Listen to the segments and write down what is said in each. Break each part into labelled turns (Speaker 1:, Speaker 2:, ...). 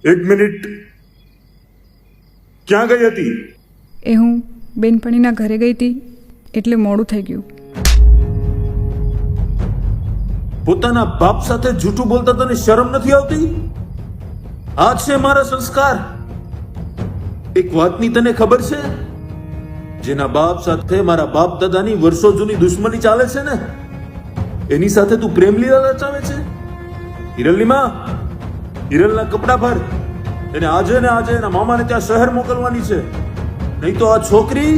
Speaker 1: એક મિનિટ, ક્યાં ગઈ હતી?
Speaker 2: એ હું બેનપણીના ઘરે ગઈ હતી એટલે મોડું થઈ ગયું.
Speaker 1: પોતાના બાપ સાથે જૂઠું બોલતા તને શરમ નથી આવતી? આ છે મારા સંસ્કાર. એક વાતની તને ખબર છે? જેના બાપ સાથે મારા બાપ દાદાની વર્ષો જૂની દુશ્મની ચાલે છે ને, એની સાથે તું પ્રેમ લીલા રચાવે છે? હિરલની માં, હિરલના કપડા ભર. એને આજે ને આજે એના મામાને ત્યાં શહેર મોકલવાની છે, નહીં તો આ છોકરી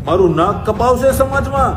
Speaker 1: મારું નાક કપાવશે સમાજમાં.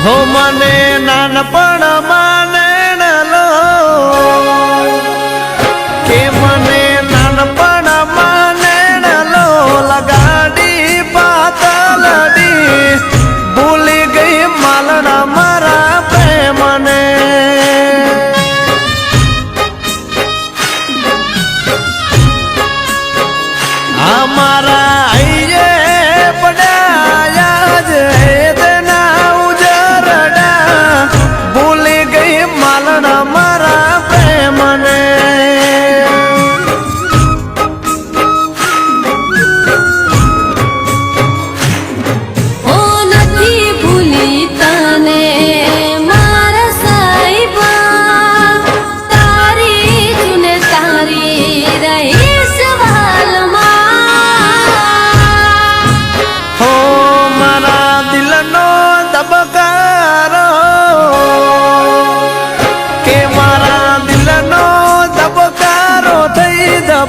Speaker 3: હો મને નાનપણ માને લો કે મને નાનપણ માને લો લગાડી પાતલડી ભૂલી ગઈ માલણા મારા પ્રેમને અમારા આઈએ પડ્યા જ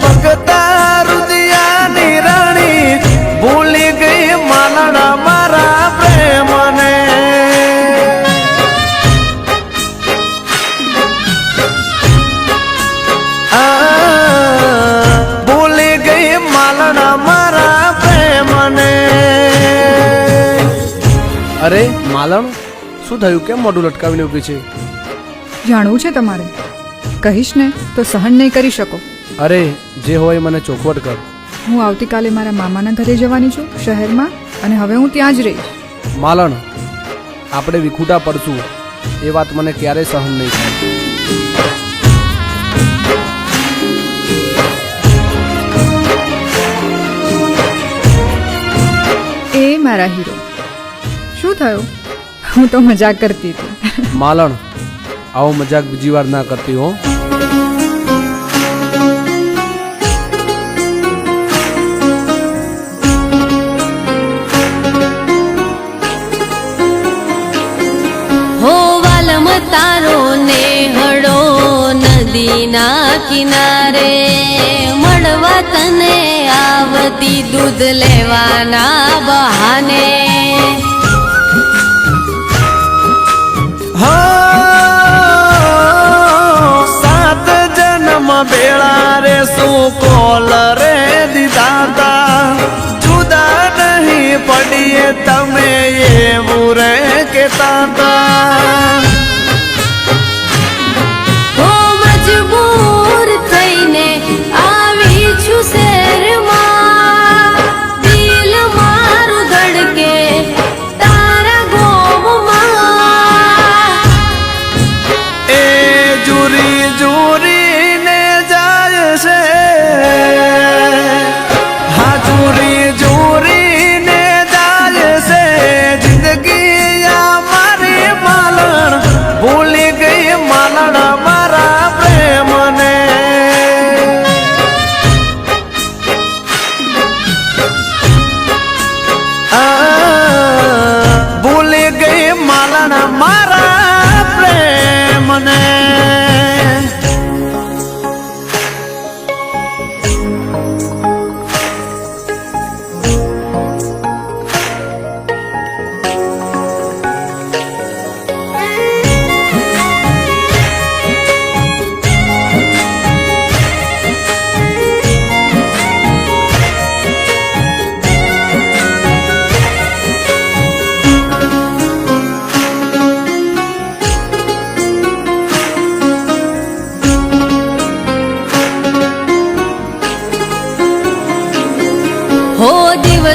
Speaker 3: ભગતા રુદિયાની રાણી ભૂલી ગઈ માલણા મારા પ્રેમને ભૂલી ગઈ માલણા મારા પ્રેમને. અરે માલણ, શું થયું? કેમ મોઢું લટકાવીને ઊભી છે?
Speaker 2: જાણવું છે તમારે? કહીશ ને તો સહન નહીં કરી શકો.
Speaker 3: અરે જે હોય મને ચોખવટ કર.
Speaker 2: હું આવતીકાલે મારા મામાના ઘરે જવાની છું શહેરમાં, અને હવે હું ત્યાં જ રહીશ.
Speaker 3: માલણ, આપણે વિખૂટા પડશું એ વાત મને ક્યારેય સહન નહીં થાય.
Speaker 2: એ મારા હીરો, શું થયું? હું તો મજાક કરતી હતી.
Speaker 3: માલણ, આવો મજાક બીજી વાર ના કરતી હો.
Speaker 4: તારો નેહડો નદીના કિનારે મળવા તને આવતી દૂધ લેવાના બહાને
Speaker 3: સાત જન્મ બેળા રે શું કોલ રે દીદાતા જુદા નહીં પડીએ તમે એવું રે કેતા હતા.
Speaker 4: મજબૂર થઈને આવી છું શહેરમાં, દિલ મારું ધડકે તારા ગોમમાં.
Speaker 3: એ જુરી જુરીને જાય છે, હા જુરી જુરીને જાય છે જિંદગી મારી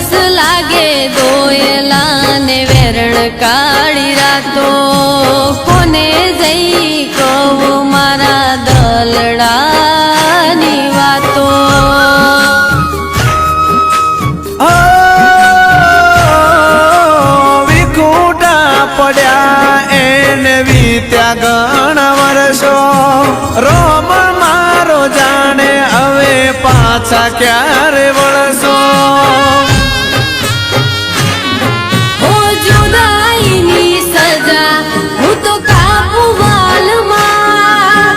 Speaker 4: દિવસ લાગે દોયલા ને વેરણ કાળી રાતો કોને જઈ કહું મારા દલડાની વાતો
Speaker 5: વિખૂટા પડ્યા એને વીત્યા ઘણા વર્ષો રોમ મારો જાણે હવે પાછા ક્યારે વળશો
Speaker 4: ઓ જુદાઈની સજા હું તો કાપું વાલમાં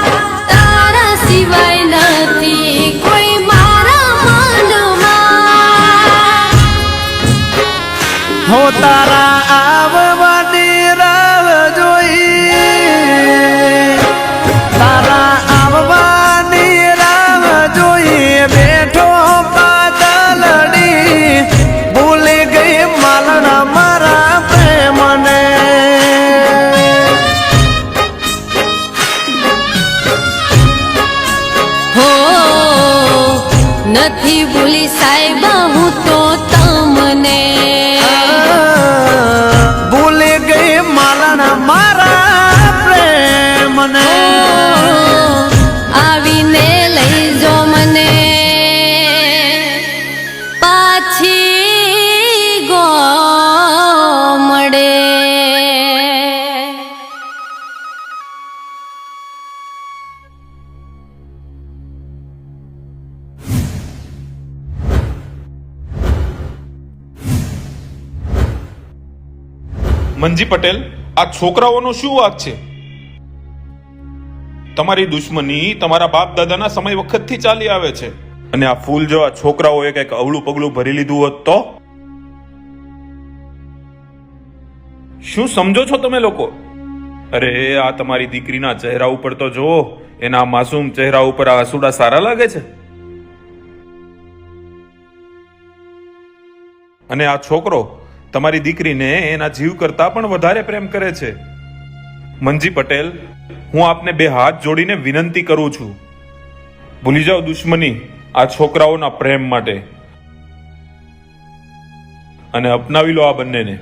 Speaker 4: તારા સિવાય નથી કોઈ મારા મનમાં
Speaker 5: હો તારા આવવાની રાહ જોઈ તારા આવવાની રાહ જોઈ બેઠો પાતલડી ભૂલી ગઈ માલણા મારા પ્રેમને
Speaker 4: હો નથી ભૂલી સાહેબા હું તો તમને
Speaker 5: ભૂલી ગઈ માલણા મારા પ્રેમને
Speaker 4: આવીને લઈ જો મને પાછી ગોમડે
Speaker 1: મંજી પટેલ, આ છોકરાઓનો શું વાંક છે? તમારી દુશ્મની તમારા બાપ દાદાના સમય વખતથી ચાલી આવે છે, અને આ ફૂલ જેવા છોકરાઓએ કંઈક અવળું પગલું ભરી લીધું હોત તો શું સમજો છો તમે લોકો? અરે આ તમારી દીકરીના ચહેરા ઉપર તો જો, એના માસૂમ ચહેરા ઉપર આ આંસુડા સારા લાગે છે? અને આ છોકરો તમારી દીકરીને એના જીવ કરતા પણ વધારે પ્રેમ કરે છે. મંજી પટેલ, હું આપને બે હાથ જોડીને વિનંતી કરું છું, ભૂલી જાઓ દુશ્મની આ છોકરાઓના પ્રેમ માટે અને અપનાવી લો આ બંનેને.